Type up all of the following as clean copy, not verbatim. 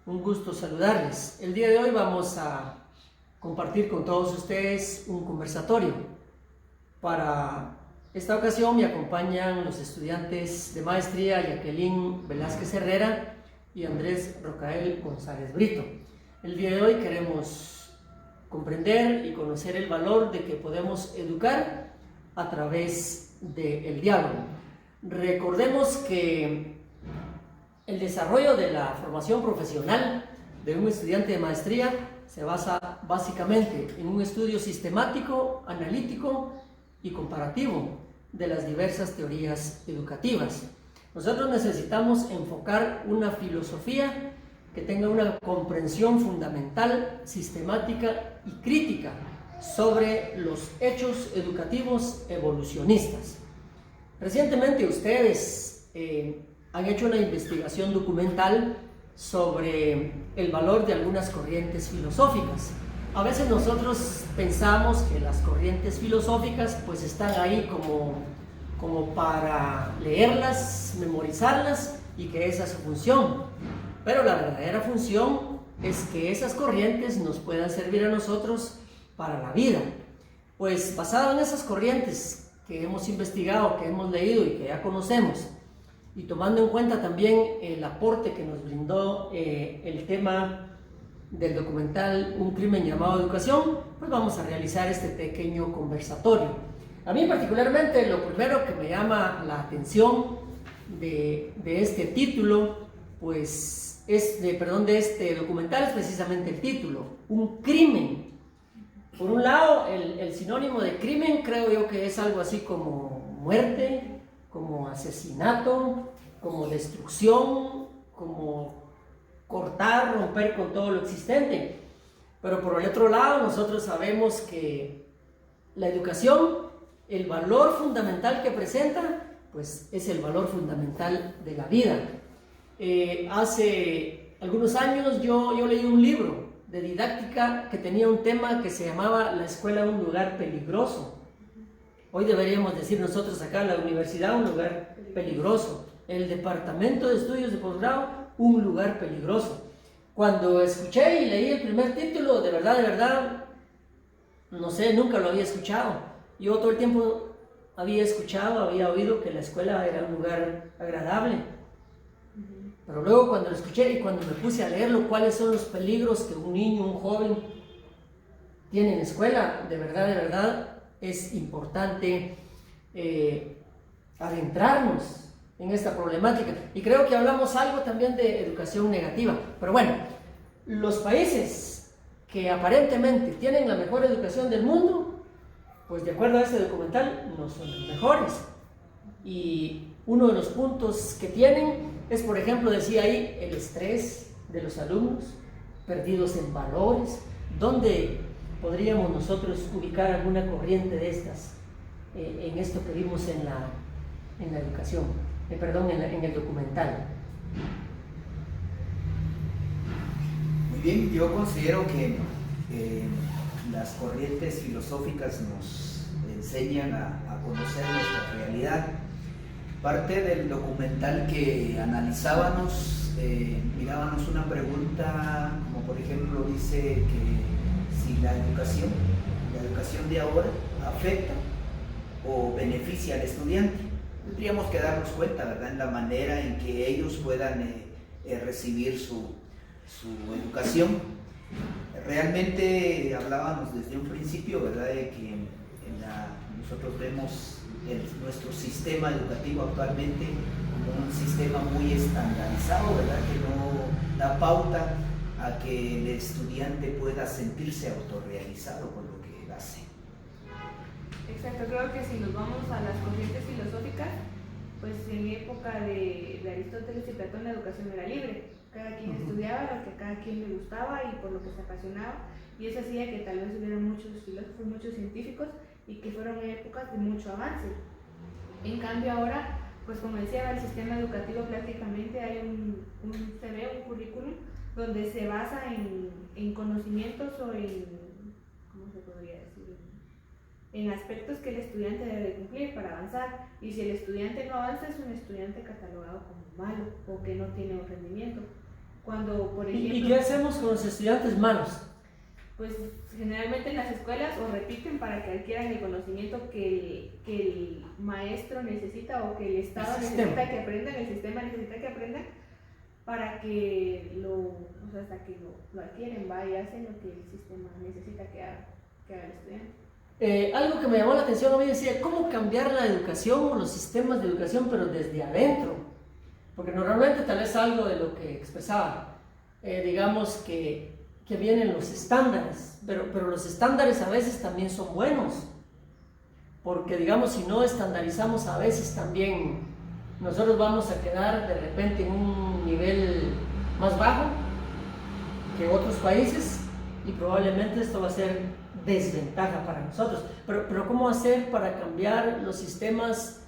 Un gusto saludarles. El día de hoy vamos a compartir con todos ustedes un conversatorio. Para esta ocasión me acompañan los estudiantes de maestría Jacqueline Velázquez Herrera y Andrés Rocael González Brito. El día de hoy queremos comprender y conocer el valor de que podemos educar a través del diálogo. Recordemos que el desarrollo de la formación profesional de un estudiante de maestría se basa básicamente en un estudio sistemático, analítico y comparativo de las diversas teorías educativas. Nosotros necesitamos enfocar una filosofía que tenga una comprensión fundamental, sistemática y crítica sobre los hechos educativos evolucionistas. Recientemente ustedes han hecho una investigación documental sobre el valor de algunas corrientes filosóficas. A veces nosotros pensamos que las corrientes filosóficas pues están ahí como para leerlas, memorizarlas y que esa es su función. Pero la verdadera función es que esas corrientes nos puedan servir a nosotros para la vida. Pues basado en esas corrientes que hemos investigado, que hemos leído y que ya conocemos, y tomando en cuenta también el aporte que nos brindó el tema del documental Un crimen llamado educación, pues vamos a realizar este pequeño conversatorio. A mí particularmente lo primero que me llama la atención de este título, pues de este documental es precisamente el título, Un crimen. Por un lado, el sinónimo de crimen creo yo que es algo así como muerte, como asesinato, como destrucción, como cortar, romper con todo lo existente. Pero por el otro lado, nosotros sabemos que la educación, el valor fundamental que presenta, pues es el valor fundamental de la vida. Hace algunos años yo leí un libro de didáctica que tenía un tema que se llamaba La escuela un lugar peligroso. Hoy deberíamos decir nosotros acá, la universidad un lugar peligroso, el departamento de estudios de posgrado un lugar peligroso. Cuando escuché y leí el primer título, de verdad, no sé, nunca lo había escuchado. Yo todo el tiempo había oído que la escuela era un lugar agradable. Pero luego cuando lo escuché y cuando me puse a leerlo, cuáles son los peligros que un niño, un joven tiene en la escuela, de verdad, es importante adentrarnos en esta problemática. Y creo que hablamos algo también de educación negativa. Pero bueno, los países que aparentemente tienen la mejor educación del mundo, pues de acuerdo a este documental, no son los mejores. Y uno de los puntos que tienen es, por ejemplo, decía ahí, el estrés de los alumnos, perdidos en valores, donde podríamos nosotros ubicar alguna corriente de estas en esto que vimos en la educación, en el documental. Muy bien, yo considero que las corrientes filosóficas nos enseñan a conocer nuestra realidad. Parte del documental que analizábamos, mirábamos una pregunta, como por ejemplo dice que si la educación de ahora afecta o beneficia al estudiante. Tendríamos que darnos cuenta, ¿verdad?, en la manera en que ellos puedan recibir su educación. Realmente hablábamos desde un principio, ¿verdad?, de que nosotros vemos nuestro sistema educativo actualmente como un sistema muy estandarizado, ¿verdad?, que no da pauta a que el estudiante pueda sentirse autorrealizado con lo que él hace. Exacto, creo que si nos vamos a las corrientes filosóficas, pues en época de Aristóteles y Platón la educación era libre. Cada quien estudiaba lo que a cada quien le gustaba y por lo que se apasionaba, y eso hacía que tal vez hubiera muchos filósofos, muchos científicos, y que fueron épocas de mucho avance. En cambio ahora, pues como decía, el sistema educativo prácticamente hay un currículum donde se basa en conocimientos o ¿cómo se podría decir? En aspectos que el estudiante debe cumplir para avanzar, y si el estudiante no avanza es un estudiante catalogado como malo o que no tiene un rendimiento. Cuando, por ¿Y ejemplo, qué hacemos con los estudiantes malos? pues generalmente en las escuelas o repiten para que adquieran el conocimiento que el maestro necesita o que el Estado necesita que aprendan, el sistema necesita que aprendan, para que hasta que lo adquieren, va y hacen lo que el sistema necesita que haga el estudiante. Algo que me llamó la atención a mí decía, ¿cómo cambiar la educación o los sistemas de educación, pero desde adentro? Porque normalmente tal vez algo de lo que expresaba, digamos que vienen los estándares, pero los estándares a veces también son buenos, porque digamos si no estandarizamos a veces también nosotros vamos a quedar de repente en un nivel más bajo que otros países y probablemente esto va a ser desventaja para nosotros. Pero ¿cómo hacer para cambiar los sistemas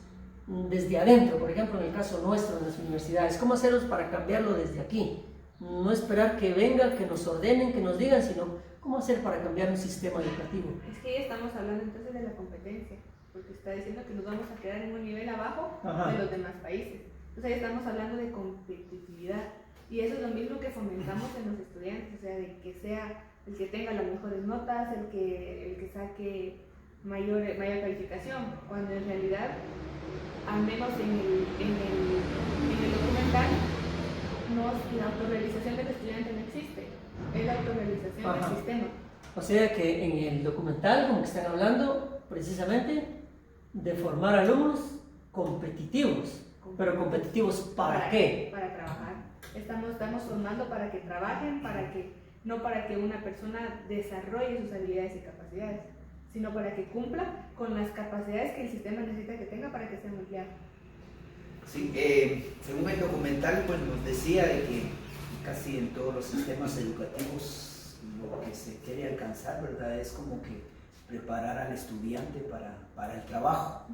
desde adentro? Por ejemplo, en el caso nuestro, en las universidades, ¿cómo hacerlos para cambiarlo desde aquí? No esperar que venga, que nos ordenen, que nos digan, sino ¿cómo hacer para cambiar un sistema educativo? Es que ya estamos hablando entonces de la competencia, porque está diciendo que nos vamos a quedar en un nivel abajo de los demás países. Entonces ya estamos hablando de competitividad y eso es lo mismo que fomentamos en los estudiantes, o sea, de que sea el que tenga las mejores notas, el que saque mayor calificación, cuando en realidad, al menos en el documental, la autorrealización del estudiante no existe, es la autorrealización del sistema. O sea que en el documental como que están hablando precisamente de formar alumnos competitivos, pero competitivos ¿para qué? Para trabajar. Estamos formando para que trabajen, no para que una persona desarrolle sus habilidades y capacidades, sino para que cumpla con las capacidades que el sistema necesita que tenga para que sea un empleado. Sí, según el documental pues nos decía de que casi en todos los sistemas educativos lo que se quiere alcanzar, ¿verdad? Es como que preparar al estudiante para el trabajo.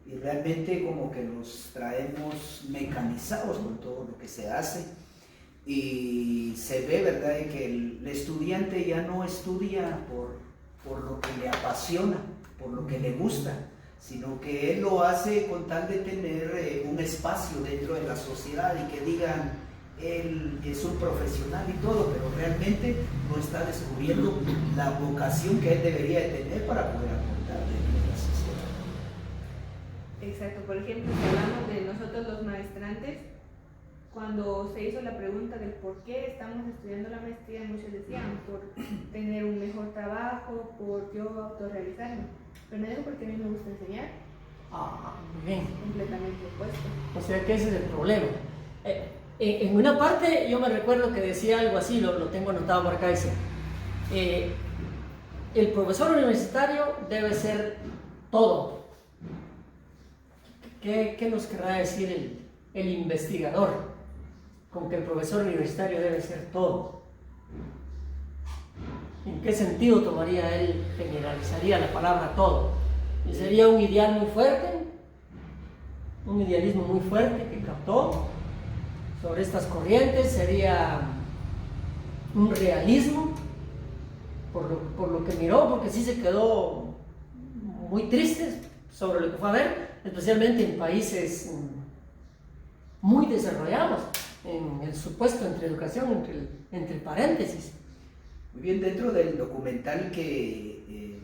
Y realmente como que los traemos mecanizados con todo lo que se hace y se ve, ¿verdad?, de que el estudiante ya no estudia por lo que le apasiona, por lo que le gusta, sino que él lo hace con tal de tener un espacio dentro de la sociedad y que digan, él es un profesional y todo, pero realmente no está descubriendo la vocación que él debería de tener para poder aportar dentro de la sociedad. Exacto, por ejemplo, si hablamos de nosotros los maestrantes, cuando se hizo la pregunta del por qué estamos estudiando la maestría, muchos decían por tener un mejor trabajo, por yo autorrealizarme, pero no digo porque a mí me gusta enseñar. Muy bien. Completamente opuesto. O sea que ese es el problema. En una parte yo me recuerdo que decía algo así, lo tengo anotado por acá, dice, el profesor universitario debe ser todo. ¿Qué nos querrá decir el investigador con que el profesor universitario debe ser todo? ¿En qué sentido tomaría él, generalizaría la palabra todo? ¿Y sería un ideal muy fuerte? ¿Un idealismo muy fuerte que captó sobre estas corrientes? ¿Sería un realismo por lo que miró? Porque sí se quedó muy triste sobre lo que fue a ver, especialmente en países muy desarrollados, en el supuesto entre educación, entre paréntesis. Muy bien, dentro del documental que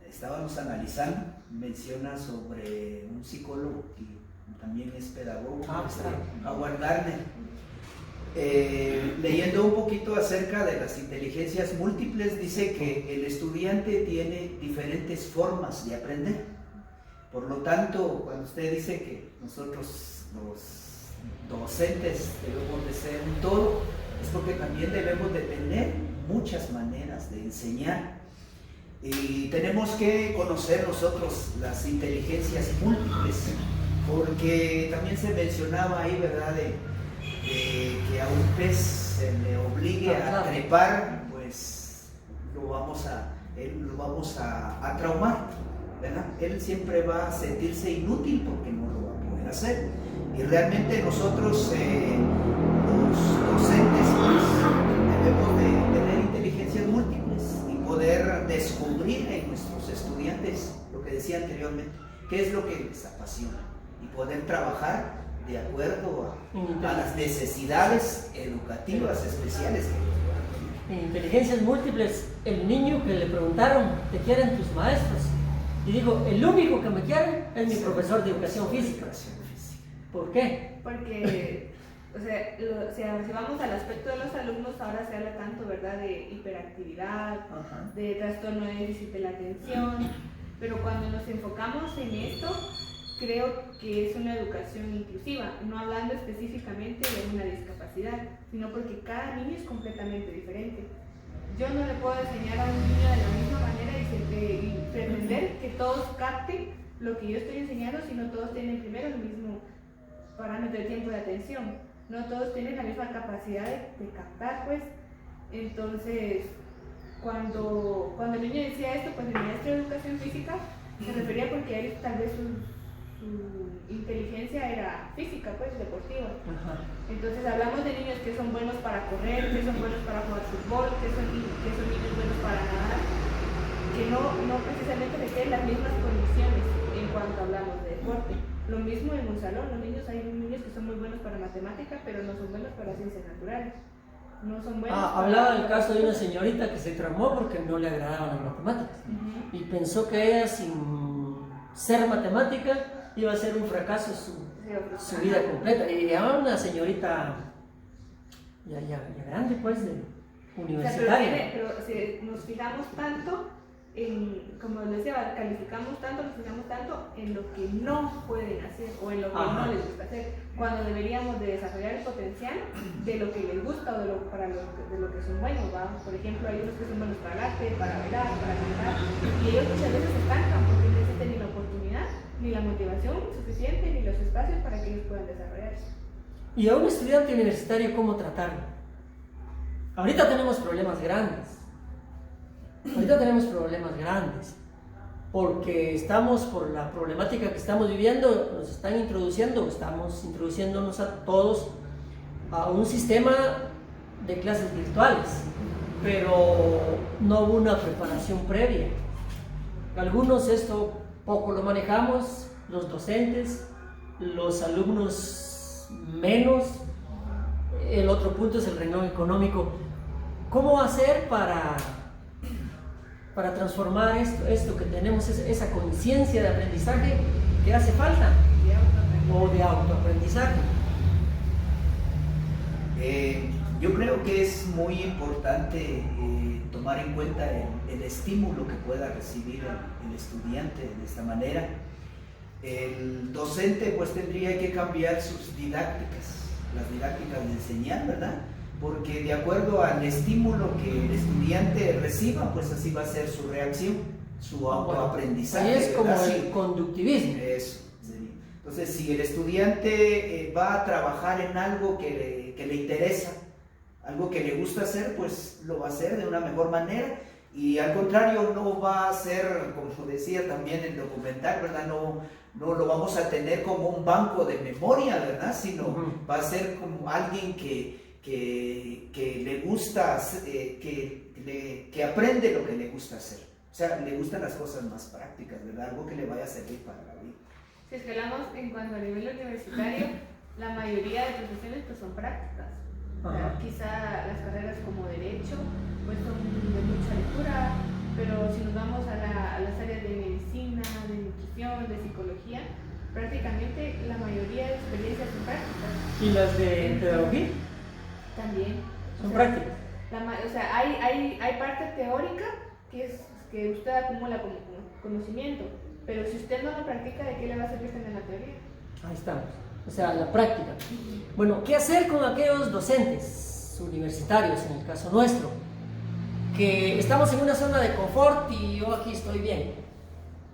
estábamos analizando, menciona sobre un psicólogo que también es pedagogo, Howard Gardner, leyendo un poquito acerca de las inteligencias múltiples, dice que el estudiante tiene diferentes formas de aprender. Por lo tanto, cuando usted dice que nosotros los docentes debemos de ser un todo, es porque también debemos de tener muchas maneras de enseñar y tenemos que conocer nosotros las inteligencias múltiples, porque también se mencionaba ahí, ¿verdad?, de que a un pez se le obligue a trepar, pues lo vamos a traumar, ¿verdad? Él siempre va a sentirse inútil porque no lo va a poder hacer. Y realmente nosotros, los docentes, pues, debemos de tener inteligencias múltiples y poder descubrir en nuestros estudiantes lo que decía anteriormente, qué es lo que les apasiona y poder trabajar de acuerdo a las necesidades educativas especiales que ellos puedan tener. En inteligencias múltiples, el niño que le preguntaron, ¿te quieren tus maestros? Y dijo, el único que me quiere es mi profesor de educación física. ¿Por qué? Porque, si vamos al aspecto de los alumnos, ahora se habla tanto, ¿verdad?, de hiperactividad, de trastorno de déficit de la atención, pero cuando nos enfocamos en esto, creo que es una educación inclusiva, no hablando específicamente de una discapacidad, sino porque cada niño es completamente diferente. Yo no le puedo enseñar a un niño de la misma manera y pretender que todos capten lo que yo estoy enseñando, sino todos tienen primero el mismo parámetro de tiempo de atención, no todos tienen la misma capacidad de captar, pues. Entonces, cuando el niño decía esto, pues el maestro de educación física se refería porque él tal vez su inteligencia era física, pues, deportiva. Entonces hablamos de niños que son buenos para correr, que son buenos para jugar fútbol, que son niños buenos para nadar, que no precisamente requieren las mismas condiciones en cuanto hablamos de deporte. Lo mismo en un salón, hay niños que son muy buenos para matemática, pero no son buenos para ciencias naturales. No son buenos. Hablaba del caso de una señorita que se traumó porque no le agradaban las matemáticas. Y pensó que ella, sin ser matemática, iba a ser un fracaso su vida completa. Y era una señorita ya grande, pues, de universitaria. Pero si nos fijamos tanto como les decía, nos fijamos tanto en lo que no pueden hacer o en lo que no les gusta hacer, cuando deberíamos de desarrollar el potencial de lo que les gusta o de lo que son buenos, ¿va? Por ejemplo, hay unos que son buenos para el arte, para bailar, para cantar, y ellos muchas veces se estancan porque no existe ni la oportunidad, ni la motivación suficiente, ni los espacios para que ellos puedan desarrollarse. Y a un estudiante universitario, ¿cómo tratarlo? Ahorita tenemos problemas grandes. Porque estamos, por la problemática que estamos viviendo, estamos introduciéndonos a todos a un sistema de clases virtuales, pero no hubo una preparación previa. Algunos esto poco lo manejamos, los docentes, los alumnos menos. El otro punto es el renglón económico. ¿Cómo hacer para transformar esto que tenemos, esa conciencia de aprendizaje que hace falta, o de autoaprendizaje? Yo creo que es muy importante tomar en cuenta el estímulo que pueda recibir el estudiante de esta manera. El docente pues tendría que cambiar sus didácticas, las didácticas de enseñar, ¿verdad? Porque de acuerdo al estímulo que el estudiante reciba, pues así va a ser su reacción, su autoaprendizaje. Ahí es como ¿verdad? el conductivismo. Eso sería. Entonces, si el estudiante va a trabajar en algo que le interesa, algo que le gusta hacer, pues lo va a hacer de una mejor manera. Y al contrario, no va a ser, como decía también el documental, ¿verdad? No lo vamos a tener como un banco de memoria, ¿verdad? Sino va a ser como alguien que le gusta, que aprende lo que le gusta hacer. O sea, le gustan las cosas más prácticas, ¿verdad? Algo que le vaya a servir para la vida. Si es que hablamos en cuanto a nivel universitario, la mayoría de profesiones pues son prácticas. O sea, quizá las carreras como Derecho pues son de mucha lectura, pero si nos vamos a las áreas de medicina, de nutrición, de psicología, prácticamente la mayoría de experiencias son prácticas. ¿Y las de pedagogía? También. Son prácticas. Hay parte teórica que usted acumula como conocimiento, pero si usted no lo practica, ¿de qué le va a servir tener la teoría? Ahí estamos. O sea, la práctica. Bueno, ¿qué hacer con aquellos docentes universitarios, en el caso nuestro, que estamos en una zona de confort y yo aquí estoy bien?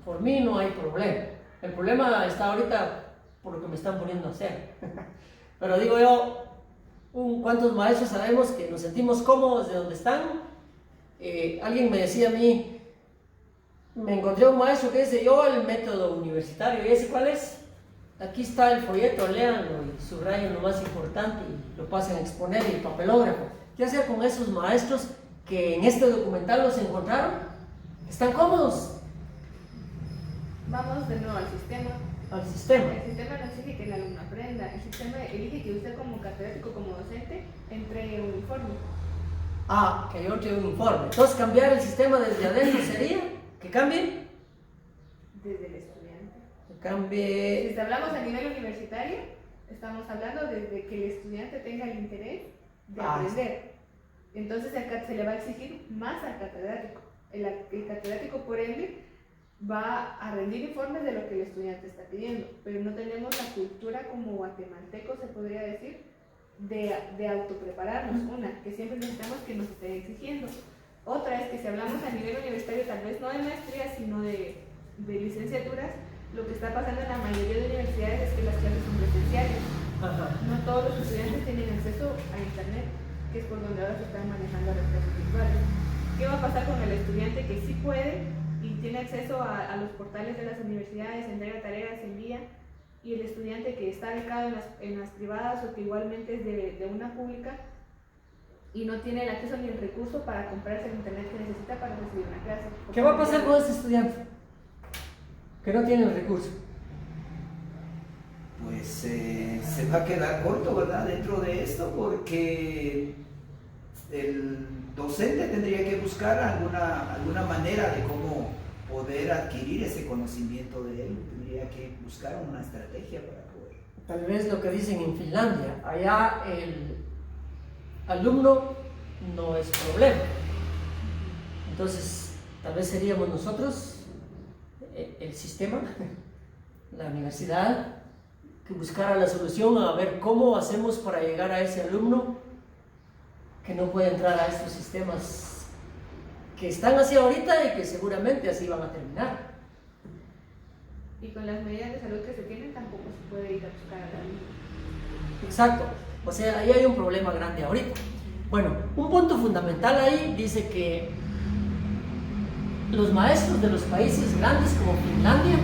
Por mí no hay problema. El problema está ahorita por lo que me están poniendo a hacer. Pero digo yo, ¿cuántos maestros sabemos que nos sentimos cómodos de donde están? Alguien me decía a mí, me encontré un maestro que dice, yo el método universitario, ¿y ese cuál es? Aquí está el folleto, léanlo y subrayen lo más importante y lo pasen a exponer y el papelógrafo. ¿Qué hacer con esos maestros que en este documental los encontraron? ¿Están cómodos? Vamos de nuevo al sistema. Al sistema. El sistema no exige que el alumno aprenda, el sistema elige que usted como catedrático, como docente, entregue un informe. Ah, que yo entregue un informe. Entonces, cambiar el sistema desde adentro sería que cambie. Desde el estudiante. Que cambie. Si hablamos a nivel universitario, estamos hablando desde que el estudiante tenga el interés de aprender. Entonces se le va a exigir más al catedrático. El catedrático, por ende, va a rendir informes de lo que el estudiante está pidiendo, pero no tenemos la cultura como guatemaltecos, se podría decir, de autoprepararnos. Una, que siempre necesitamos que nos estén exigiendo. Otra es que si hablamos a nivel universitario, tal vez no de maestría, sino de licenciaturas, lo que está pasando en la mayoría de universidades es que las clases son presenciales. Ajá. No todos los estudiantes tienen acceso a internet, que es por donde ahora se están manejando las clases virtuales. ¿Qué va a pasar con el estudiante que sí puede y tiene acceso a los portales de las universidades, entrega tareas, envía, y el estudiante que está becado en las privadas o que igualmente es de una pública y no tiene el acceso ni el recurso para comprarse el internet que necesita para recibir una clase? ¿Qué va a pasar con este estudiante que no tiene el recurso? Pues se va a quedar corto, ¿verdad? Dentro de esto, porque el docente tendría que buscar alguna manera de cómo poder adquirir ese conocimiento de él. Tendría que buscar una estrategia para poder. Tal vez lo que dicen en Finlandia, allá el alumno no es problema. Entonces, tal vez seríamos nosotros, el sistema, la universidad, que buscara la solución a ver cómo hacemos para llegar a ese alumno que no puede entrar a estos sistemas que están así ahorita y que seguramente así van a terminar. Y con las medidas de salud que se tienen tampoco se puede ir a buscar a la niña. Exacto, o sea, ahí hay un problema grande ahorita. Bueno, un punto fundamental ahí dice que los maestros de los países grandes como Finlandia,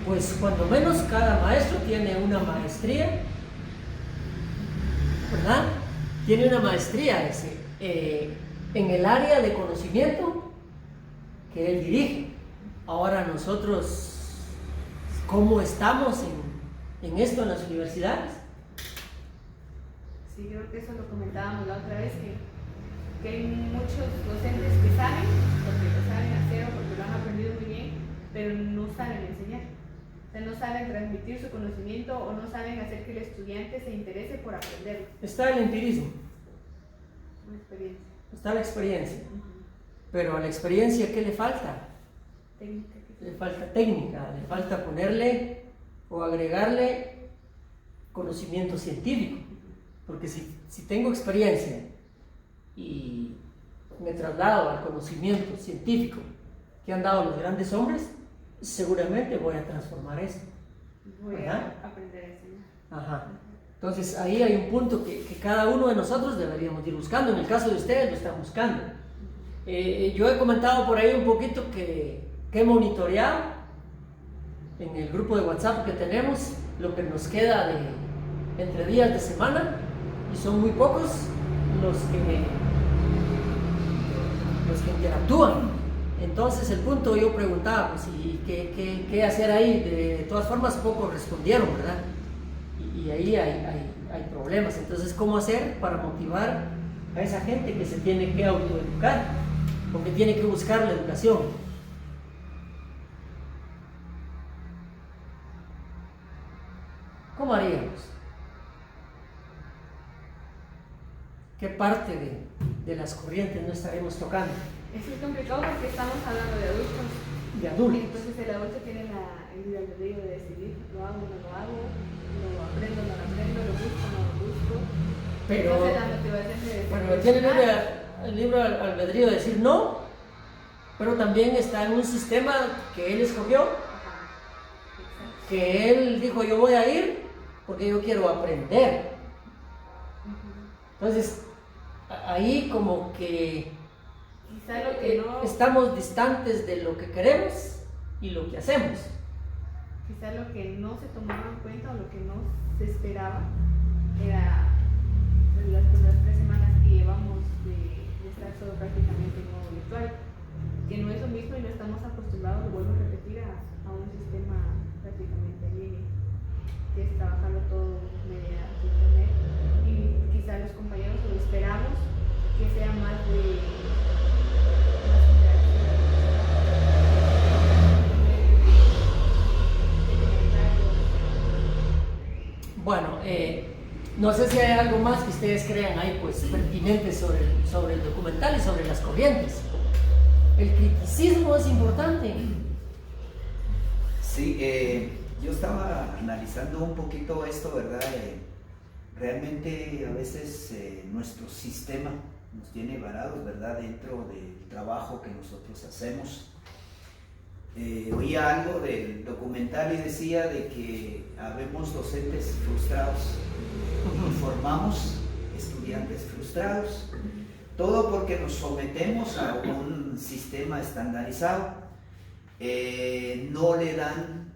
pues cuando menos cada maestro tiene una maestría, ¿verdad? Tiene una maestría en el área de conocimiento que él dirige. Ahora nosotros, ¿cómo estamos en esto en las universidades? Sí, creo que eso lo comentábamos la otra vez, que hay muchos docentes que saben, porque lo saben hacer o porque lo han aprendido muy bien, pero no saben enseñar. O sea, no saben transmitir su conocimiento o no saben hacer que el estudiante se interese por aprenderlo. Está el empirismo, Una experiencia. está la experiencia, pero a la experiencia, ¿qué le falta? Técnica. Le falta técnica, le falta ponerle o agregarle conocimiento científico, porque si tengo experiencia y me traslado al conocimiento científico que han dado los grandes hombres, seguramente voy a transformar esto. Voy a aprender a enseñar. Ajá. Entonces ahí hay un punto que cada uno de nosotros deberíamos ir buscando. En el caso de ustedes lo están buscando. Yo he comentado por ahí un poquito que he monitoreado en el grupo de WhatsApp que tenemos lo que nos queda entre días de semana, y son muy pocos los que interactúan. Entonces el punto, yo preguntaba, pues, ¿y qué hacer ahí? De todas formas pocos respondieron, ¿verdad? Y ahí hay problemas. Entonces, ¿cómo hacer para motivar a esa gente que se tiene que autoeducar o que tiene que buscar la educación? ¿Cómo haríamos? ¿Qué parte de las corrientes no estaremos tocando? Es muy complicado porque estamos hablando de adultos. De adultos. Entonces el adulto tiene el libre albedrío de decidir, lo hago o no lo hago, lo aprendo o no lo aprendo, lo busco o no lo busco. Pero, entonces la motivación de bueno, tiene el libre albedrío de decir no, pero también está en un sistema que él escogió, Ajá. Exacto. que él dijo yo voy a ir porque yo quiero aprender. Entonces, ahí como que Quizá lo que no, estamos distantes de lo que queremos y lo que hacemos. quizá lo que no se tomaba en cuenta o lo que no se esperaba era las 3 semanas que llevamos de estar todo prácticamente en modo virtual, que no es lo mismo y no estamos acostumbrados, lo vuelvo a repetir, a un sistema prácticamente en línea. que es trabajarlo todo mediante internet. Y quizá los compañeros lo esperamos que sea más de Bueno, no sé si hay algo más que ustedes crean ahí, pues, pertinente sobre el documental y sobre las corrientes. El criticismo es importante. Sí, yo estaba analizando un poquito esto, ¿verdad? Realmente a veces nuestro sistema nos tiene varados, ¿verdad? Dentro del trabajo que nosotros hacemos. Oía algo del documental y decía de que habemos docentes frustrados y formamos estudiantes frustrados, todo porque nos sometemos a un sistema estandarizado. No le dan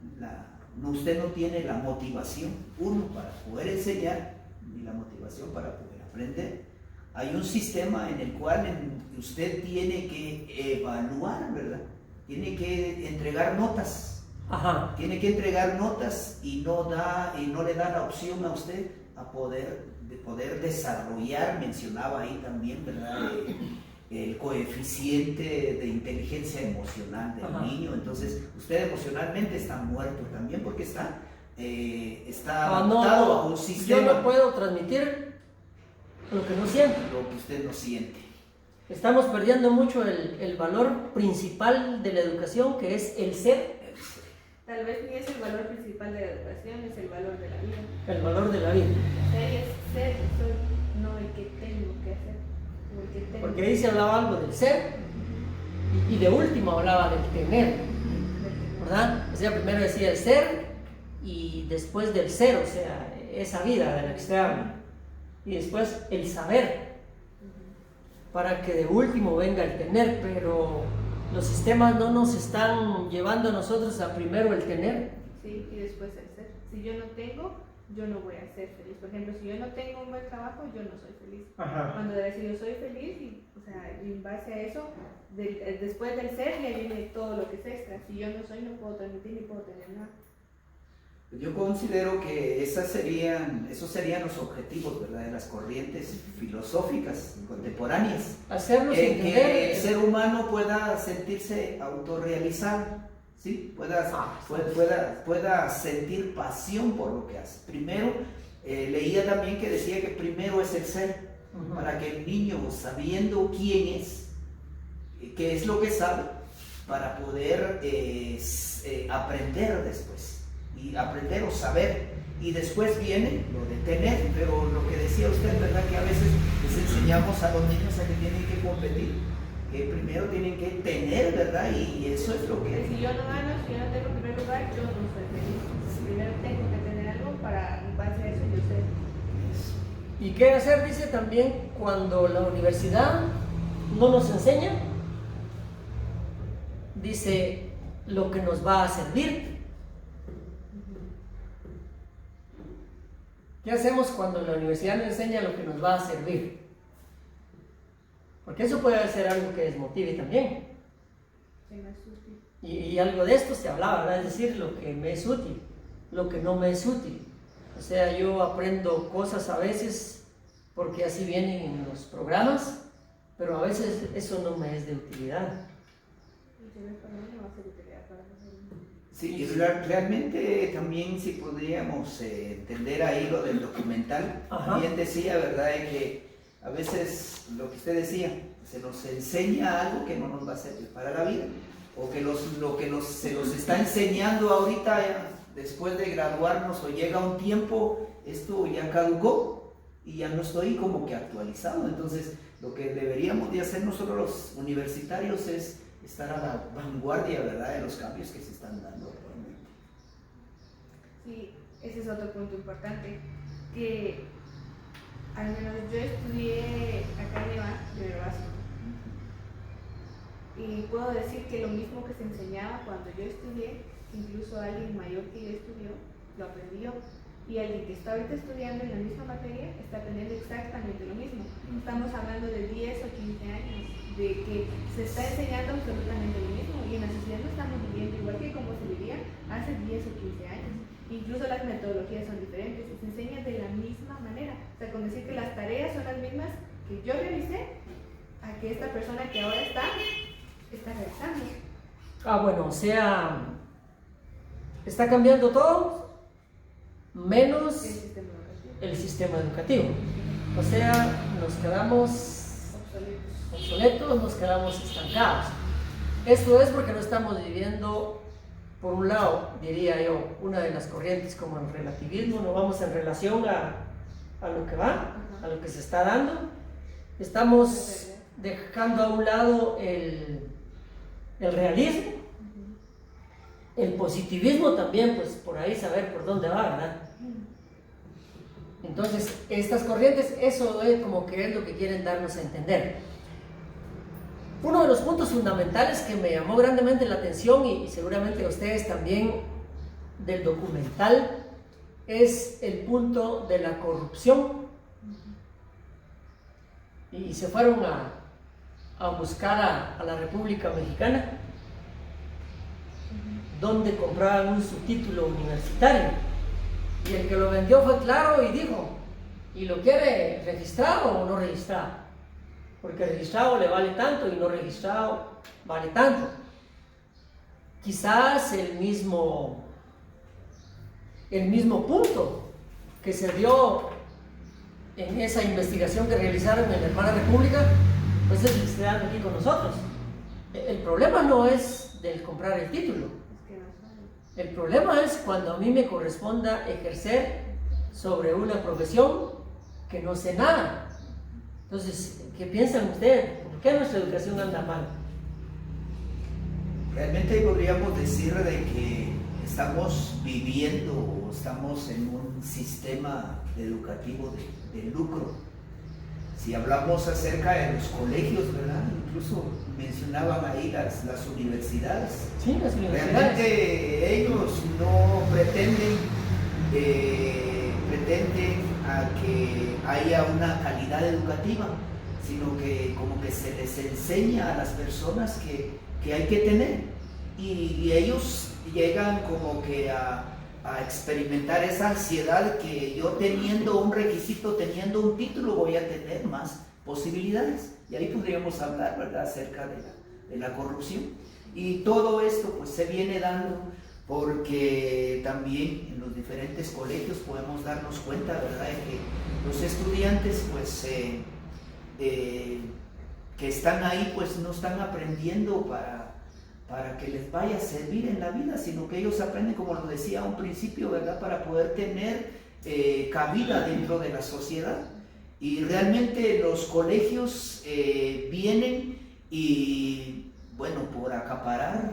usted no tiene la motivación, uno, para poder enseñar, ni la motivación para poder aprender. Hay un sistema en el cual usted tiene que evaluar, ¿verdad? Tiene que entregar notas. Ajá. Tiene que entregar notas y no le da la opción a usted de poder desarrollar, mencionaba ahí también, ¿verdad? El coeficiente de inteligencia emocional del Ajá. niño. Entonces, usted emocionalmente está muerto también porque está adaptado a un sistema. Yo no puedo transmitir lo que no siento. Lo que usted no siente. Estamos perdiendo mucho el valor principal de la educación, que es el ser. Tal vez ni es el valor principal de la educación, es el valor de la vida. El valor de la vida. Ser es ser, soy, no el que tengo que hacer, o el que tengo. Porque ahí se hablaba algo del ser y de último hablaba del tener, ¿verdad? O sea, primero decía el ser y después del ser, o sea, esa vida de la que usted habla. Y después el saber, para que de último venga el tener, pero los sistemas no nos están llevando a nosotros a primero el tener. Sí, y después el ser. Si yo no tengo, yo no voy a ser feliz. Por ejemplo, si yo no tengo un buen trabajo, yo no soy feliz. Ajá. Cuando decir yo soy feliz, y, o sea, en base a eso, después del ser ya viene todo lo que es extra. Si yo no soy, no puedo transmitir ni puedo tener nada. Yo considero que esos serían los objetivos, ¿verdad? De las corrientes filosóficas contemporáneas. Hacernos entender Que el ser humano pueda sentirse autorrealizado, ¿sí? Pueda sentir pasión por lo que hace. Primero, leía también que decía que primero es el ser, para que el niño, sabiendo quién es, qué es lo que sabe, para poder aprender después. Y aprender o saber, y después viene lo de tener, pero lo que decía usted, ¿verdad? Que a veces les enseñamos a los niños a que tienen que competir, que primero tienen que tener, ¿verdad? Y eso es lo que... Si yo no gano, si yo no tengo primer lugar, yo no soy feliz. Primero tengo que tener algo para, en base a eso, yo sé. ¿Y qué hacer? Dice también cuando la universidad no nos enseña, dice lo que nos va a servir. ¿Qué hacemos cuando la universidad nos enseña lo que nos va a servir? Porque eso puede ser algo que desmotive también. Que me es útil. Y algo de esto se hablaba, ¿verdad? Es decir, lo que me es útil, lo que no me es útil. O sea, yo aprendo cosas a veces porque así vienen en los programas, pero a veces eso no me es de utilidad. Y si no es para mí, no va a ser utilidad para mí. Sí, y realmente también si podríamos entender ahí lo del documental. Ajá. También decía, ¿verdad? Que a veces lo que usted decía, se nos enseña algo que no nos va a servir para la vida, o que se nos está enseñando ahorita, después de graduarnos, o llega un tiempo, esto ya caducó y ya no estoy como que actualizado. Entonces, lo que deberíamos de hacer nosotros los universitarios es estar a la vanguardia, ¿verdad?, de los cambios que se están dando actualmente. Sí, ese es otro punto importante, que al menos yo estudié acá en Eva, primero básico, y puedo decir que lo mismo que se enseñaba cuando yo estudié, incluso alguien mayor que yo estudió, lo aprendió. Y alguien que está ahorita estudiando en la misma materia está aprendiendo exactamente lo mismo. Estamos hablando de 10 o 15 años, de que se está enseñando absolutamente lo mismo, y en la sociedad no estamos viviendo igual que como se vivía hace 10 o 15 años. Incluso las metodologías son diferentes y se enseñan de la misma manera. O sea, con decir que las tareas son las mismas que yo realicé, a que esta persona que ahora está realizando. Bueno, o sea, está cambiando todo menos el sistema educativo. O sea, nos quedamos obsoletos, nos quedamos estancados. Esto es porque no estamos viviendo, por un lado, diría yo, una de las corrientes como el relativismo, no vamos en relación a lo que va, a lo que se está dando. Estamos dejando a un lado el realismo, el positivismo también, pues por ahí saber por dónde va, ¿verdad? Entonces, estas corrientes, eso es como que es lo que quieren darnos a entender. Uno de los puntos fundamentales que me llamó grandemente la atención, y seguramente a ustedes también, del documental, es el punto de la corrupción. Y se fueron a buscar a la República Mexicana, donde compraban un subtítulo universitario. Y el que lo vendió fue claro y dijo, ¿y lo quiere registrado o no registrado? Porque registrado le vale tanto y no registrado vale tanto. Quizás el mismo punto que se dio en esa investigación que realizaron en la hermana República, pues es el que se da aquí con nosotros. El problema no es del comprar el título. El problema es cuando a mí me corresponda ejercer sobre una profesión que no sé nada. Entonces, ¿qué piensan ustedes? ¿Por qué nuestra educación anda mal? Realmente podríamos decir de que estamos viviendo o estamos en un sistema educativo de lucro. Si hablamos acerca de los colegios, ¿verdad? Incluso mencionaban ahí las universidades. Sí, las universidades. Realmente ellos no pretenden a que haya una calidad educativa, sino que como que se les enseña a las personas que hay que tener. Y ellos llegan como que a experimentar esa ansiedad que yo teniendo un requisito, teniendo un título, voy a tener más posibilidades. Y ahí podríamos hablar, ¿verdad?, acerca de la corrupción. Y todo esto pues se viene dando porque también en los diferentes colegios podemos darnos cuenta, ¿verdad?, de que los estudiantes pues que están ahí pues no están aprendiendo para que les vaya a servir en la vida, sino que ellos aprenden, como lo decía a un principio, ¿verdad?, para poder tener cabida dentro de la sociedad. Y realmente los colegios vienen y, bueno, por acaparar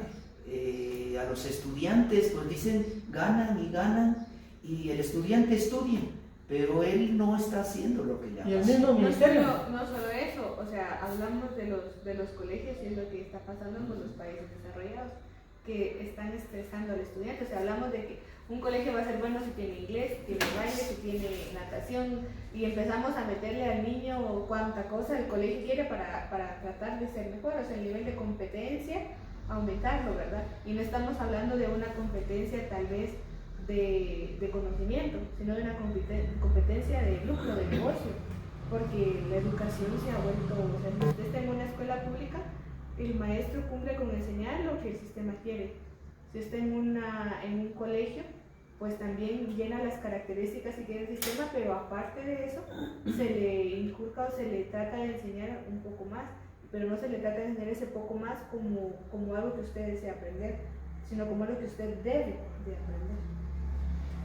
a los estudiantes, pues dicen, ganan, y el estudiante estudia, pero él no está haciendo lo que le hace. Y el mismo ministerio. No solo eso, o sea, hablamos de los colegios y es lo que está pasando con los países desarrollados, que están estresando al estudiante. O sea, hablamos de que un colegio va a ser bueno si tiene inglés, si tiene baile, si tiene natación, y empezamos a meterle al niño cuánta cosa el colegio quiere para tratar de ser mejor, o sea, el nivel de competencia, aumentarlo, ¿verdad? Y no estamos hablando de una competencia tal vez de conocimiento, sino de una competencia de lucro, de negocio, porque la educación se ha vuelto, o sea, si usted está en una escuela pública, el maestro cumple con enseñar lo que el sistema quiere. Si está en un colegio, pues también llena las características que quiere el sistema, pero aparte de eso, se le inculca o se le trata de enseñar un poco más, pero no se le trata de enseñar ese poco más como algo que usted desea aprender, sino como algo que usted debe de aprender.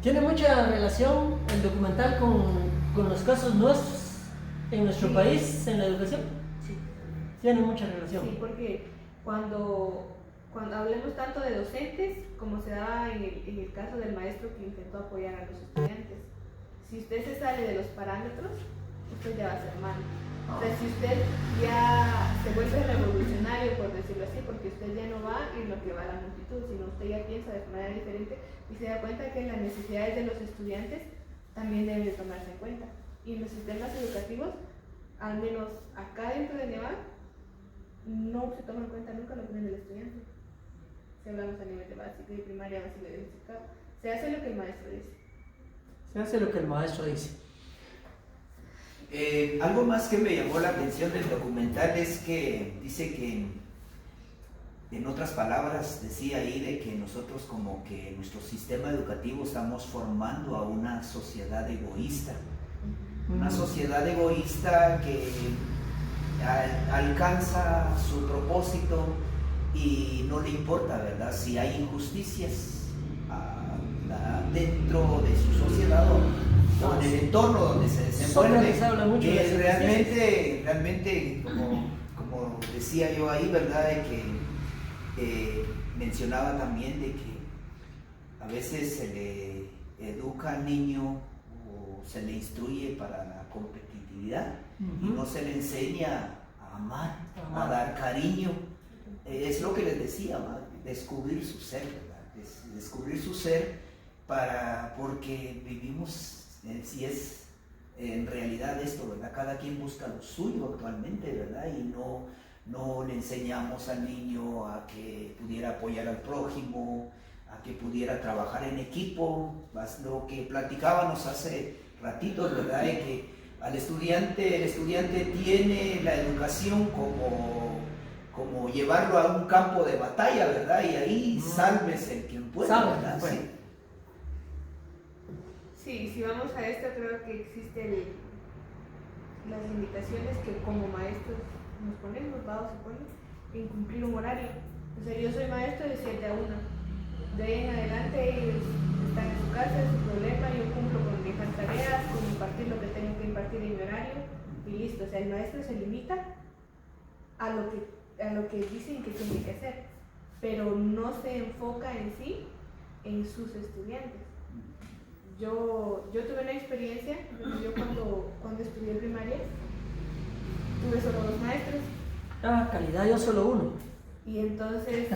Tiene mucha relación el documental con los casos nuestros en nuestro país, en la educación. Sí. Tiene mucha relación. Sí, porque cuando hablemos tanto de docentes, como se da en el caso del maestro que intentó apoyar a los estudiantes, si usted se sale de los parámetros, usted ya va a ser malo. O sea, si usted ya se vuelve revolucionario, por decirlo así, porque usted ya no va en lo que va la multitud, sino usted ya piensa de manera diferente y se da cuenta que las necesidades de los estudiantes también deben de tomarse en cuenta. Y en los sistemas educativos, al menos acá dentro de Nevar, no se toma en cuenta nunca la opinión del estudiante. Si hablamos a nivel de básica y primaria, básica y Se hace lo que el maestro dice. Se hace lo que el maestro dice. Algo más que me llamó la atención del documental es que dice que, en otras palabras, decía ahí de que nosotros como que nuestro sistema educativo estamos formando a una sociedad egoísta. Una sociedad egoísta que alcanza su propósito y no le importa, ¿verdad? Si hay injusticias dentro de su sociedad o en el entorno donde se desenvuelve, que realmente como decía yo ahí, ¿verdad? De que mencionaba también de que a veces se le educa al niño o se le instruye para la competitividad y no se le enseña a amar, a dar cariño. Es lo que les decía, ¿verdad? Descubrir su ser, ¿verdad? Descubrir su ser porque vivimos, si es en realidad esto, ¿verdad? Cada quien busca lo suyo actualmente, ¿verdad? Y no le enseñamos al niño a que pudiera apoyar al prójimo, a que pudiera trabajar en equipo, lo que platicábamos hace ratitos, ¿verdad? De que el estudiante tiene la educación como llevarlo a un campo de batalla, ¿verdad? Y ahí sálvese quien pueda, ¿verdad? Sí. Sí, si vamos a esto, creo que existen las limitaciones que como maestros nos ponemos, en cumplir un horario. O sea, yo soy maestro de 7 a 1. De ahí en adelante ellos están en su casa, es su problema, yo cumplo con mis tareas, con impartir lo que tengo que impartir en mi horario y listo. O sea, el maestro se limita a lo que dicen que tiene que hacer, pero no se enfoca en sí en sus estudiantes. Yo tuve una experiencia, yo cuando estudié primaria, tuve solo 2 maestros. Calidad, yo solo 1. Y entonces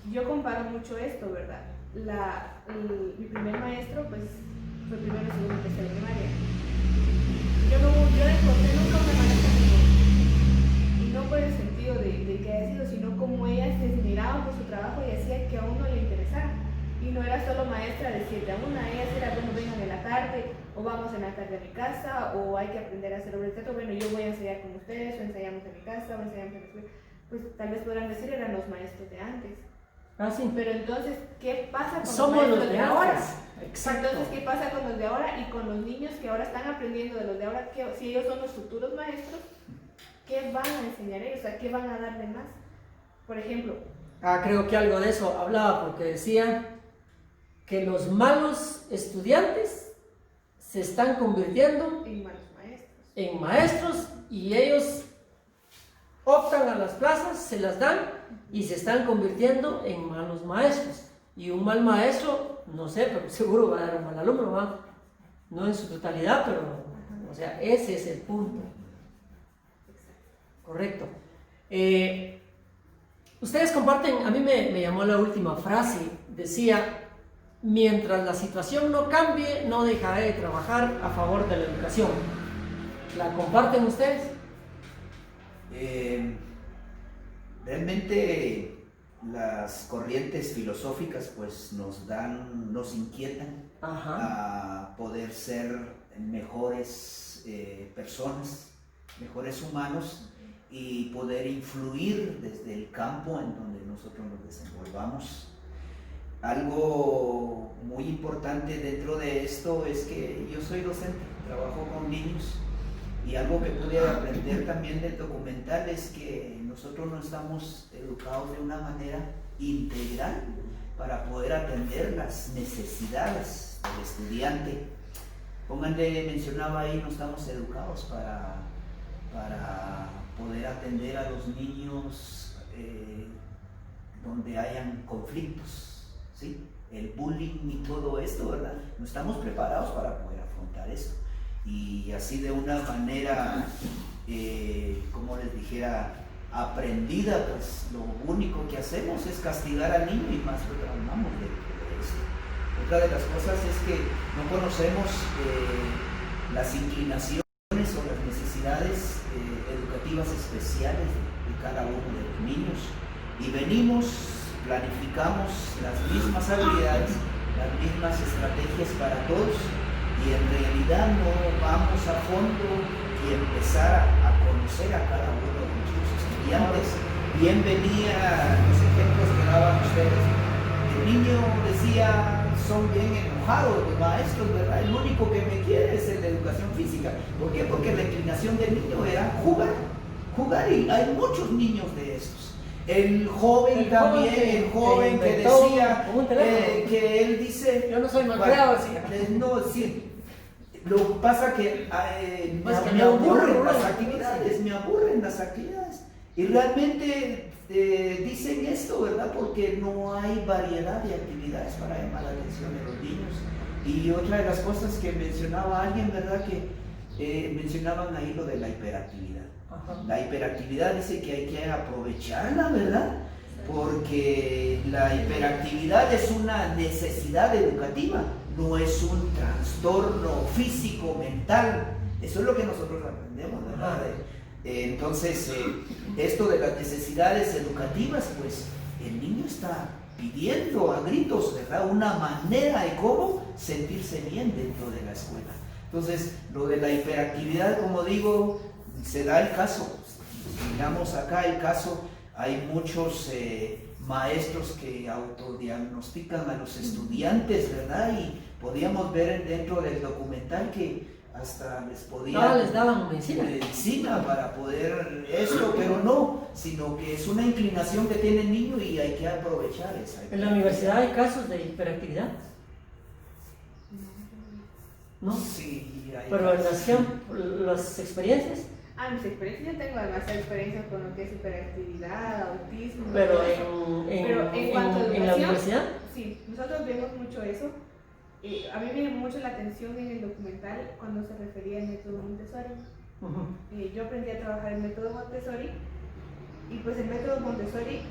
yo comparo mucho esto, ¿verdad? Mi primer maestro, pues, fue primero, segundo y tercero de primaria. Yo encontré nunca una maestra como, y no por el sentido de que haya sido, sino como ella se esmeraba por su trabajo y hacía que a uno le interesara. Y no era solo maestra de 7 a 1, ella era, bueno, vengan en la tarde, o vamos en la tarde a mi casa, o hay que aprender a hacer obra de teatro, bueno, yo voy a ensayar con ustedes, o ensayamos en mi casa, o ensayamos en la escuela. Pues tal vez podrán decir, eran los maestros de antes. Sí. Pero entonces, ¿qué pasa con Somos los maestros de ahora? Exacto. Entonces, ¿qué pasa con los de ahora y con los niños que ahora están aprendiendo de los de ahora? Si ellos son los futuros maestros, ¿qué van a enseñar ellos? O sea, ¿qué van a darle más? Por ejemplo. Creo que algo de eso hablaba porque decía que los malos estudiantes se están convirtiendo en maestros y ellos optan a las plazas, se las dan y se están convirtiendo en malos maestros. Y un mal maestro, no sé, pero seguro va a dar un mal alumno, ¿va? No en su totalidad, pero, o sea, ese es el punto. Correcto. Ustedes comparten, a mí me llamó la última frase, decía: mientras la situación no cambie, no dejaré de trabajar a favor de la educación. ¿La comparten ustedes? Realmente las corrientes filosóficas pues nos inquietan a poder ser mejores personas, mejores humanos y poder influir desde el campo en donde nosotros nos desenvolvamos. Algo muy importante dentro de esto es que yo soy docente, trabajo con niños. Y algo que pude aprender también del documental es que nosotros no estamos educados de una manera integral para poder atender las necesidades del estudiante. Mencionaba ahí, no estamos educados para poder atender a los niños donde hayan conflictos, ¿sí? El bullying y todo esto, ¿verdad? No estamos preparados para poder afrontar eso. Y así de una manera, como les dijera, aprendida, pues lo único que hacemos es castigar al niño y más lo traumamos de esto. Otra de las cosas es que no conocemos las inclinaciones o las necesidades educativas especiales de cada uno de los niños y venimos, planificamos las mismas habilidades, las mismas estrategias para todos y en realidad no vamos a fondo y empezar a conocer a cada uno de nuestros estudiantes. Bien venía los ejemplos que daban ustedes. El niño decía, son bien enojados los maestros, ¿verdad? El único que me quiere es el de educación física. ¿Por qué? Porque la inclinación del niño era jugar y hay muchos niños de estos. El joven que decía que él dice, yo no soy malcriado, no, sí. Lo que pasa que me aburren las actividades. Y realmente dicen esto, ¿verdad? Porque no hay variedad de actividades para llamar la atención de los niños. Y otra de las cosas que mencionaba alguien, ¿verdad? Que mencionaban ahí lo de la hiperactividad. Ajá. La hiperactividad dice que hay que aprovecharla, ¿verdad? Porque la hiperactividad es una necesidad educativa, no es un trastorno físico, mental. Eso es lo que nosotros aprendemos, ¿verdad? Entonces, esto de las necesidades educativas, pues el niño está pidiendo a gritos, ¿verdad? Una manera de cómo sentirse bien dentro de la escuela. Entonces, lo de la hiperactividad, como digo, se da el caso. Digamos acá el caso, hay muchos maestros que autodiagnostican a los estudiantes, ¿verdad? Y podíamos ver dentro del documental que hasta les daban medicina para poder esto, pero no, sino que es una inclinación que tiene el niño y hay que aprovechar esa. ¿En la universidad hay casos de hiperactividad? ¿No? Sí, hay. Pero en las experiencias. Mis experiencias, yo tengo demasiada experiencia con lo que es hiperactividad, autismo. Pero en cuanto a en la universidad. Sí, nosotros vemos mucho eso. A mí me llamó mucho la atención en el documental cuando se refería al método Montessori. Yo aprendí a trabajar el método Montessori y pues el método Montessori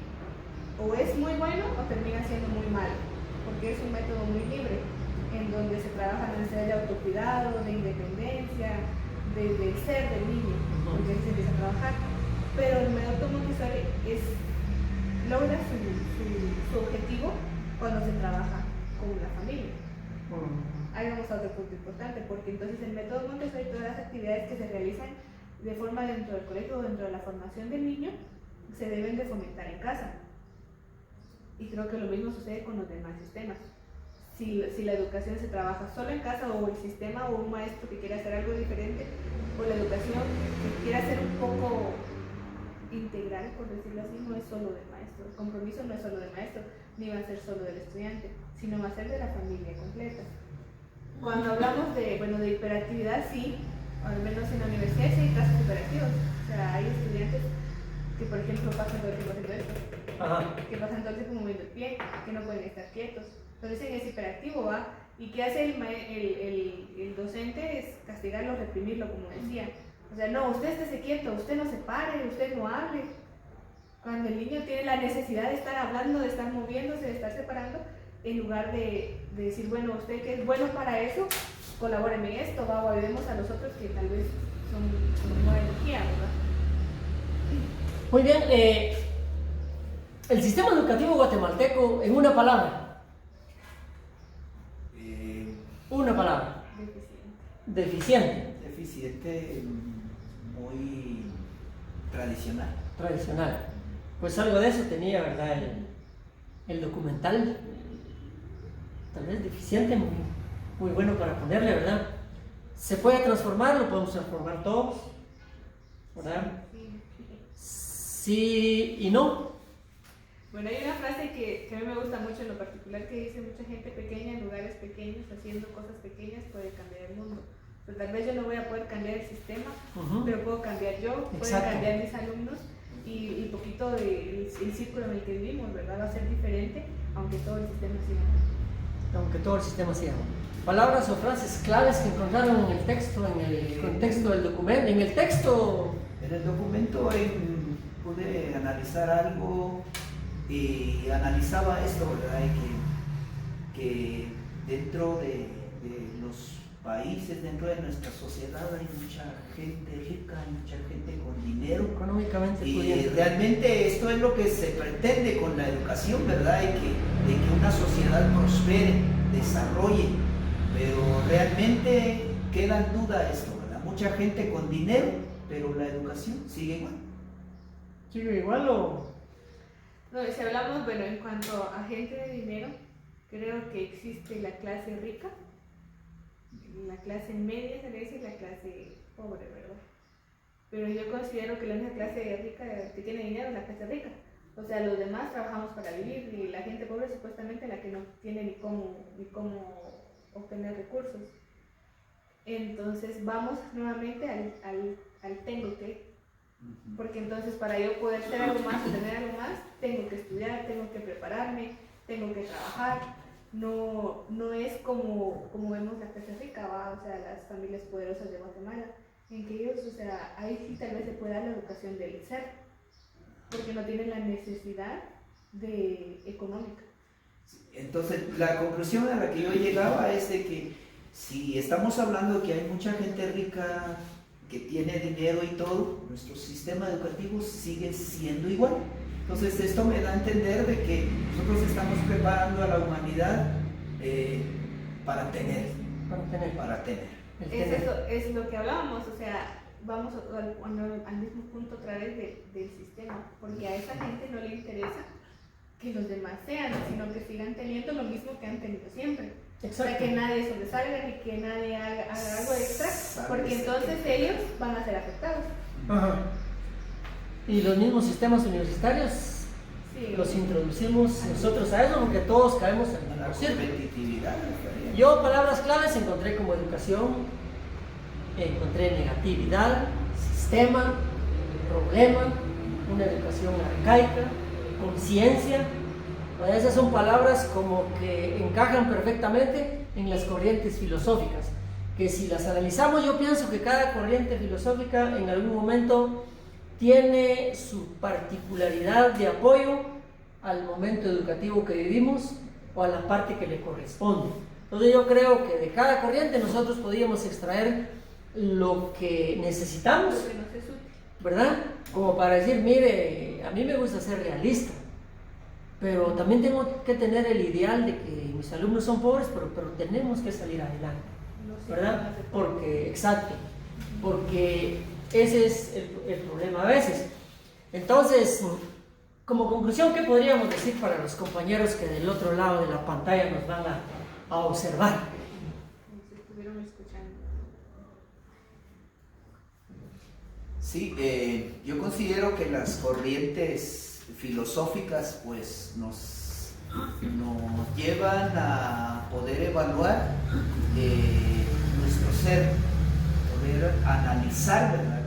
o es muy bueno o termina siendo muy malo, porque es un método muy libre, en donde se trabaja la necesidad de autocuidado, de independencia, del ser del niño, porque se empieza a trabajar. Pero el método Montessori logra su objetivo cuando se trabaja con la familia. Ahí vamos a otro punto importante, porque entonces el método Montessori, todas las actividades que se realizan de forma dentro del colegio o dentro de la formación del niño, se deben de fomentar en casa. Y creo que lo mismo sucede con los demás sistemas. Si la educación se trabaja solo en casa, o el sistema o un maestro que quiera hacer algo diferente, o la educación que quiera ser un poco integral, por decirlo así, no es solo del maestro. El compromiso no es solo del maestro, ni va a ser solo del estudiante, sino va a ser de la familia completa. Cuando hablamos de hiperactividad, sí, al menos en la universidad sí hay casos hiperactivos. O sea, hay estudiantes que, por ejemplo, pasan todo el tiempo haciendo esto, que pasan todo el tiempo moviendo el pie, que no pueden estar quietos. Entonces es hiperactivo, ¿va? ¿Y qué hace el docente? Es castigarlo, reprimirlo, como decía. O sea, no, usted estése quieto, usted no se pare, usted no hable. Cuando el niño tiene la necesidad de estar hablando, de estar moviéndose, de estar separando, en lugar de decir, bueno, usted que es bueno para eso, colabóreme en esto, va, o ayudemos a los otros que tal vez son nueva energía, ¿verdad? Muy bien, el sistema educativo guatemalteco, en una palabra. Una palabra. Deficiente. Deficiente, muy tradicional. Tradicional. Pues algo de eso tenía, ¿verdad? El documental. Tal vez deficiente, muy bueno para ponerle, ¿verdad? Se puede transformar, lo podemos transformar todos, ¿verdad? Sí y no. Bueno, hay una frase que a mí me gusta mucho en lo particular, que dice: mucha gente pequeña en lugares pequeños, haciendo cosas pequeñas, puede cambiar el mundo. Pues tal vez yo no voy a poder cambiar el sistema, pero puedo cambiar yo, pueden cambiar mis alumnos, y poquito el círculo en el que vivimos, ¿verdad? Va a ser diferente, aunque todo el sistema siga. Aunque todo el sistema siga. Palabras o frases claves que encontraron en el texto, en el contexto del documento. En el texto. En el documento pude analizar algo y analizaba esto, ¿verdad? Que dentro de los países, dentro de nuestra sociedad, hay mucha gente rica, hay mucha gente con dinero. Económicamente y pudiente. Realmente esto es lo que se pretende con la educación, ¿verdad? De que una sociedad prospere. desarrolle, pero realmente queda en duda esto, ¿verdad? Mucha gente con dinero, pero la educación sigue igual. ¿Sigue igual o...? No, si hablamos, bueno, en cuanto a gente de dinero, creo que existe la clase rica, la clase media, se le dice, y la clase pobre, ¿verdad? Pero yo considero que la única clase rica que tiene dinero es la clase rica. O sea, los demás trabajamos para vivir y la gente pobre es supuestamente la que no tiene ni cómo obtener recursos. Entonces vamos nuevamente al tengo que. Porque entonces para yo poder ser algo más o tener algo más, tengo que estudiar, tengo que prepararme, tengo que trabajar. No es como vemos la clase rica, ¿va? O sea, las familias poderosas de Guatemala, en que ellos, o sea, ahí sí tal vez se puede dar la educación del ser, porque no tienen la necesidad económica. Entonces, la conclusión a la que yo llegaba es de que si estamos hablando de que hay mucha gente rica que tiene dinero y todo, nuestro sistema educativo sigue siendo igual. Entonces, esto me da a entender de que nosotros estamos preparando a la humanidad para tener. Eso es lo que hablábamos, o sea, vamos al mismo punto otra vez del sistema, porque a esa gente no le interesa que los demás sean, sino que sigan teniendo lo mismo que han tenido siempre. Exacto. O sea, que nadie sobresalga y que nadie haga algo extra, porque entonces ellos van a ser afectados. Ajá. Y los mismos sistemas universitarios los introducimos nosotros a eso, porque todos caemos en la competitividad. Yo palabras claves encontré como educación, encontré negatividad, sistema, problema, una educación arcaica, conciencia. Esas son palabras como que encajan perfectamente en las corrientes filosóficas, que si las analizamos, yo pienso que cada corriente filosófica en algún momento tiene su particularidad de apoyo al momento educativo que vivimos o a la parte que le corresponde. Entonces yo creo que de cada corriente nosotros podíamos extraer lo que necesitamos, ¿verdad? Como para decir, mire, a mí me gusta ser realista, pero también tengo que tener el ideal de que mis alumnos son pobres, pero tenemos que salir adelante, ¿verdad? Porque ese es el problema a veces. Entonces, como conclusión, ¿qué podríamos decir para los compañeros que del otro lado de la pantalla nos van a observar? Como si estuvieran escuchando. Sí, yo considero que las corrientes filosóficas pues nos llevan a poder evaluar nuestro ser, poder analizar, ¿verdad?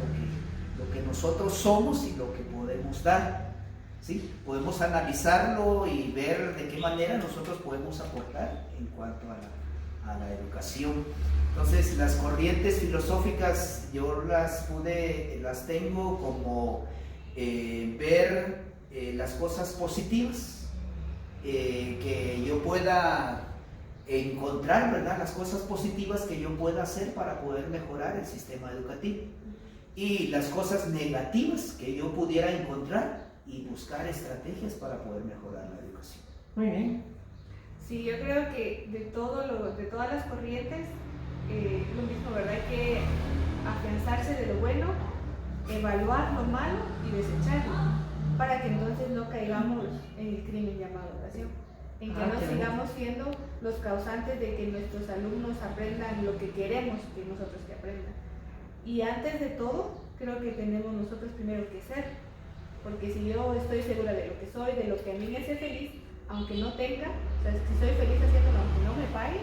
Lo que nosotros somos y lo que podemos dar, ¿sí? Podemos analizarlo y ver de qué manera nosotros podemos aportar en cuanto a la educación. Entonces, las corrientes filosóficas yo las tengo como ver las cosas positivas que yo pueda encontrar, ¿verdad? Las cosas positivas que yo pueda hacer para poder mejorar el sistema educativo, y las cosas negativas que yo pudiera encontrar y buscar estrategias para poder mejorar la educación. Muy bien. Sí, yo creo que de todas las corrientes lo mismo, ¿verdad? Hay que afianzarse de lo bueno, evaluar lo malo y desecharlo, para que entonces no caigamos en el crimen llamado educación, en que no sigamos siendo los causantes de que nuestros alumnos aprendan lo que queremos que nosotros que aprendan. Y antes de todo, creo que tenemos nosotros primero que ser, porque si yo estoy segura de lo que soy, de lo que a mí me hace feliz, aunque no tenga, o sea, si soy feliz haciéndolo aunque no me pague,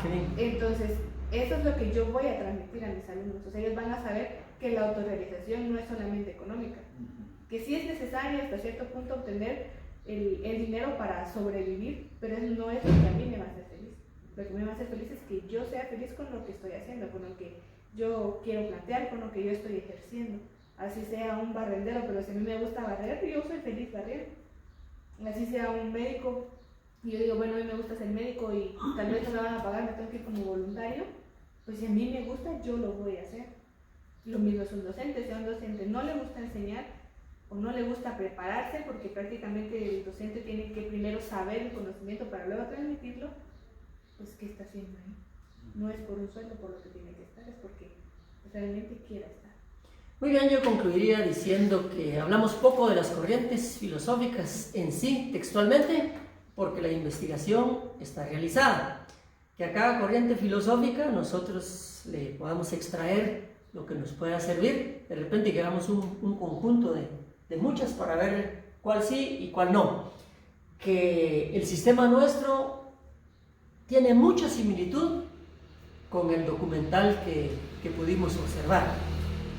qué bien. Entonces eso es lo que yo voy a transmitir a mis alumnos. O sea, ellos van a saber que la autorrealización no es solamente económica, que sí es necesario hasta cierto punto obtener el dinero para sobrevivir, pero eso no es lo que a mí me va a hacer feliz. Lo que me va a hacer feliz es que yo sea feliz con lo que estoy haciendo, con lo que yo quiero plantear, con lo que yo estoy ejerciendo. Así sea un barrendero, pero si a mí me gusta barrer, yo soy feliz barriendo. Así sea un médico, y yo digo, bueno, a mí me gusta ser médico y tal vez no me van a pagar, me tengo que ir como voluntario, pues si a mí me gusta, yo lo voy a hacer. Lo mismo es un docente. Si a un docente no le gusta enseñar o no le gusta prepararse, porque prácticamente el docente tiene que primero saber el conocimiento para luego transmitirlo, pues qué está haciendo ahí. No es por un sueldo por lo que tiene que estar, es porque realmente quiera estar. Muy bien, yo concluiría diciendo que hablamos poco de las corrientes filosóficas en sí, textualmente, porque la investigación está realizada. Que a cada corriente filosófica nosotros le podamos extraer lo que nos pueda servir, de repente que hagamos un conjunto de muchas para ver cuál sí y cuál no. Que el sistema nuestro tiene mucha similitud con el documental que pudimos observar.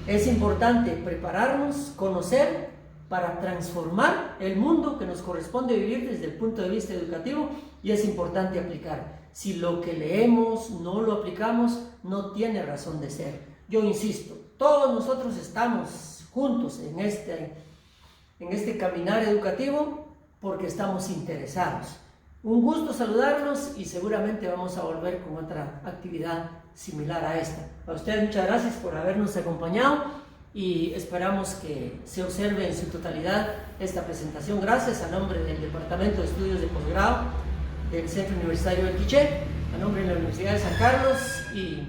Es importante prepararnos, conocer, para transformar el mundo que nos corresponde vivir desde el punto de vista educativo, y es importante aplicar. Si lo que leemos no lo aplicamos, no tiene razón de ser. Yo insisto, todos nosotros estamos juntos en este caminar educativo porque estamos interesados. Un gusto saludarlos y seguramente vamos a volver con otra actividad similar a esta. A ustedes muchas gracias por habernos acompañado y esperamos que se observe en su totalidad esta presentación. Gracias a nombre del Departamento de Estudios de Posgrado del Centro Universitario del Quiché, a nombre de la Universidad de San Carlos, y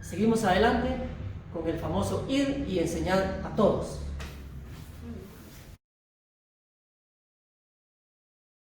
seguimos adelante con el famoso ir y enseñar a todos.